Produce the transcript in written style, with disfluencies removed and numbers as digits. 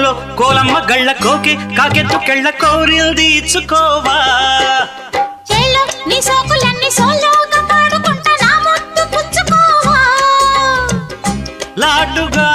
కోలో కోలమ్మ గళ్ళ కోకి కాకెత్తు కెళ్ళ కోరిల్ది ఇచ్చుకోవా చేలో నీ సోకులన్నీ సోలోగా పాడుకుంటా నా ముద్దు పుచ్చుకోవా లాటుగా